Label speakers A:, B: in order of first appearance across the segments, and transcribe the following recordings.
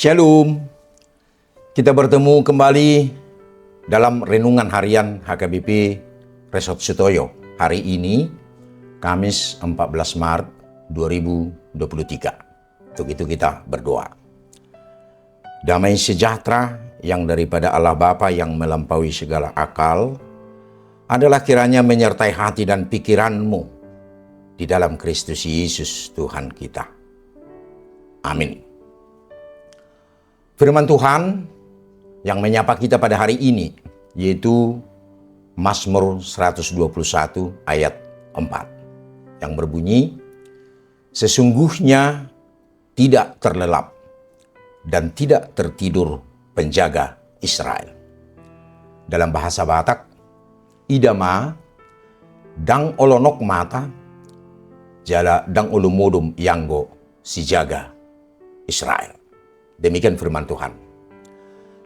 A: Shalom, kita bertemu kembali dalam renungan harian HKBP Resort Sutoyo. Hari ini, Kamis 14 Maret 2023. Untuk itu kita berdoa. Damai sejahtera yang daripada Allah Bapa yang melampaui segala akal adalah kiranya menyertai hati dan pikiranmu di dalam Kristus Yesus Tuhan kita. Amin. Firman Tuhan yang menyapa kita pada hari ini yaitu Mazmur 121 ayat 4 yang berbunyi, "Sesungguhnya tidak terlelap dan tidak tertidur penjaga Israel." Dalam bahasa Batak, idama dang olonok mata jala dang ulumudum yanggo si jaga Israel. Demikian firman Tuhan.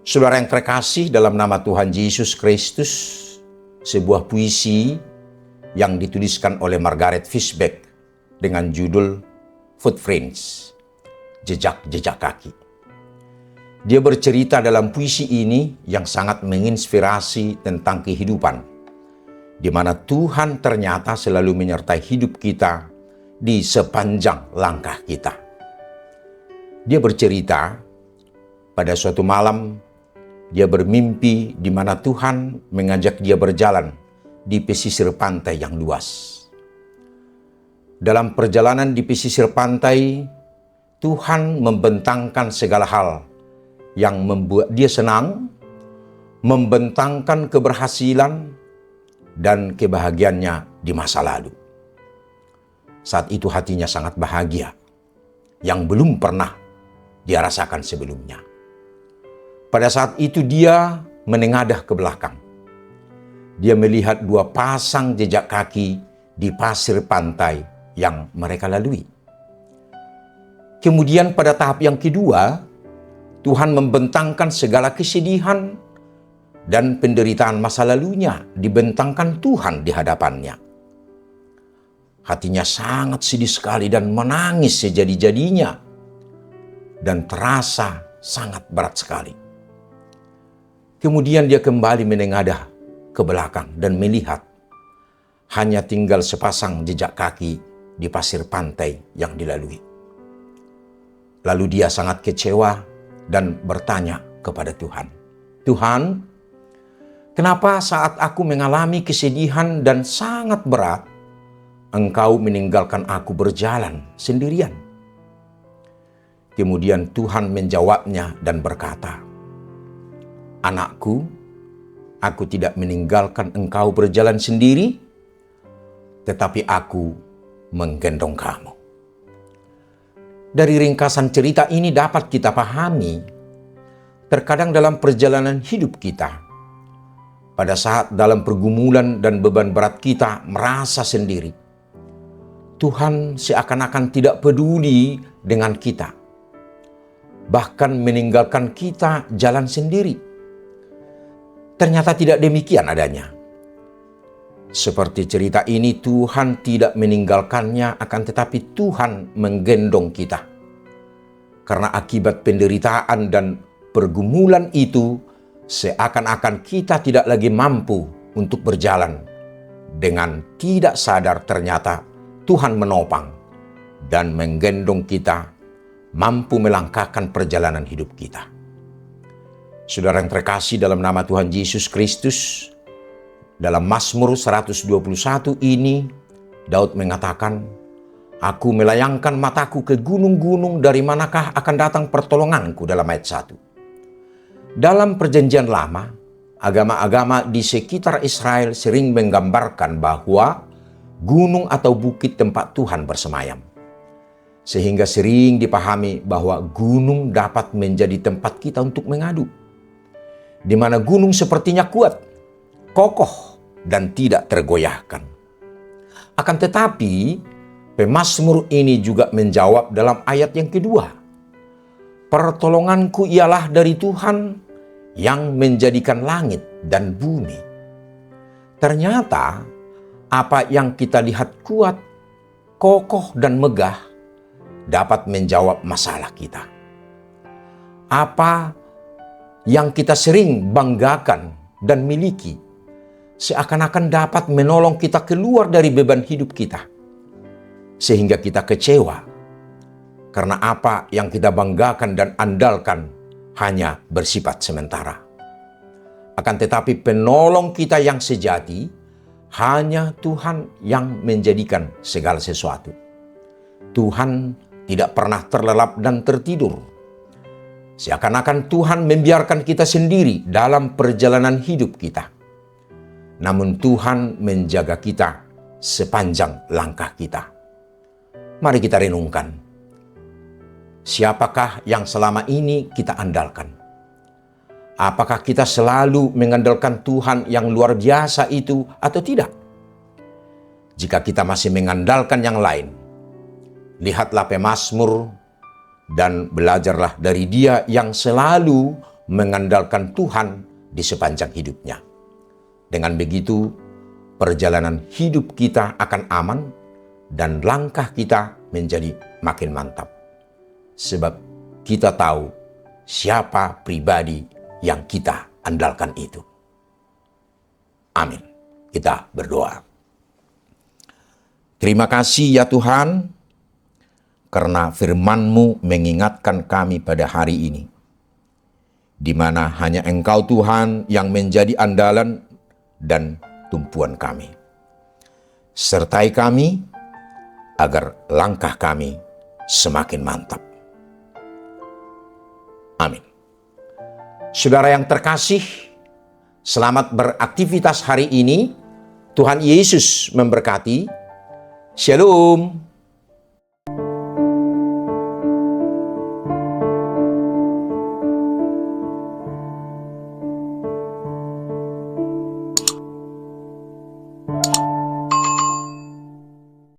A: Saudara yang terkasih, dalam nama Tuhan Yesus Kristus, sebuah puisi yang dituliskan oleh Margaret Fishback dengan judul Footprints, jejak-jejak kaki. Dia bercerita dalam puisi ini yang sangat menginspirasi tentang kehidupan, di mana Tuhan ternyata selalu menyertai hidup kita di sepanjang langkah kita. Dia bercerita, pada suatu malam dia bermimpi di mana Tuhan mengajak dia berjalan di pesisir pantai yang luas. Dalam perjalanan di pesisir pantai, Tuhan membentangkan segala hal yang membuat dia senang, membentangkan keberhasilan dan kebahagiaannya di masa lalu. Saat itu hatinya sangat bahagia, yang belum pernah dia rasakan sebelumnya. Pada saat itu dia menengadah ke belakang. Dia melihat dua pasang jejak kaki di pasir pantai yang mereka lalui. Kemudian pada tahap yang kedua, Tuhan membentangkan segala kesedihan dan penderitaan masa lalunya dibentangkan Tuhan di hadapannya. Hatinya sangat sedih sekali dan menangis sejadi-jadinya dan terasa sangat berat sekali. Kemudian dia kembali menengadah ke belakang dan melihat hanya tinggal sepasang jejak kaki di pasir pantai yang dilalui. Lalu dia sangat kecewa dan bertanya kepada Tuhan, "Tuhan, kenapa saat aku mengalami kesedihan dan sangat berat, Engkau meninggalkan aku berjalan sendirian?" Kemudian Tuhan menjawabnya dan berkata, "Anakku, aku tidak meninggalkan engkau berjalan sendiri, tetapi aku menggendong kamu." Dari ringkasan cerita ini dapat kita pahami, terkadang dalam perjalanan hidup kita, pada saat dalam pergumulan dan beban berat kita merasa sendiri, Tuhan seakan-akan tidak peduli dengan kita, bahkan meninggalkan kita jalan sendiri. Ternyata tidak demikian adanya. Seperti cerita ini, Tuhan tidak meninggalkannya, akan tetapi Tuhan menggendong kita. Karena akibat penderitaan dan pergumulan itu, seakan-akan kita tidak lagi mampu untuk berjalan. Dengan tidak sadar ternyata Tuhan menopang dan menggendong kita, mampu melangkahkan perjalanan hidup kita. Saudara yang terkasih, dalam nama Tuhan Yesus Kristus, dalam Mazmur 121 ini, Daud mengatakan, "Aku melayangkan mataku ke gunung-gunung, dari manakah akan datang pertolonganku?" dalam ayat 1. Dalam perjanjian lama, agama-agama di sekitar Israel sering menggambarkan bahwa gunung atau bukit tempat Tuhan bersemayam. Sehingga sering dipahami bahwa gunung dapat menjadi tempat kita untuk mengadu, di mana gunung sepertinya kuat, kokoh, dan tidak tergoyahkan. Akan tetapi, pemazmur ini juga menjawab dalam ayat yang kedua, "Pertolonganku ialah dari Tuhan yang menjadikan langit dan bumi." Ternyata, apa yang kita lihat kuat, kokoh, dan megah dapat menjawab masalah kita. apa yang kita sering banggakan dan miliki seakan-akan dapat menolong kita keluar dari beban hidup kita, sehingga kita kecewa karena apa yang kita banggakan dan andalkan hanya bersifat sementara. Akan tetapi penolong kita yang sejati hanya Tuhan yang menjadikan segala sesuatu. Tuhan tidak pernah terlelap dan tertidur. Seakan-akan Tuhan membiarkan kita sendiri dalam perjalanan hidup kita. Namun Tuhan menjaga kita sepanjang langkah kita. Mari kita renungkan. Siapakah yang selama ini kita andalkan? Apakah kita selalu mengandalkan Tuhan yang luar biasa itu atau tidak? Jika kita masih mengandalkan yang lain, lihatlah pemazmur dan belajarlah dari dia yang selalu mengandalkan Tuhan di sepanjang hidupnya. Dengan begitu, perjalanan hidup kita akan aman dan langkah kita menjadi makin mantap. Sebab kita tahu siapa pribadi yang kita andalkan itu. Amin. Kita berdoa. Terima kasih ya Tuhan, karena firman-Mu mengingatkan kami pada hari ini, di mana hanya Engkau Tuhan yang menjadi andalan dan tumpuan kami. Sertai kami agar langkah kami semakin mantap. Amin. Saudara yang terkasih, selamat beraktivitas hari ini. Tuhan Yesus memberkati. Shalom.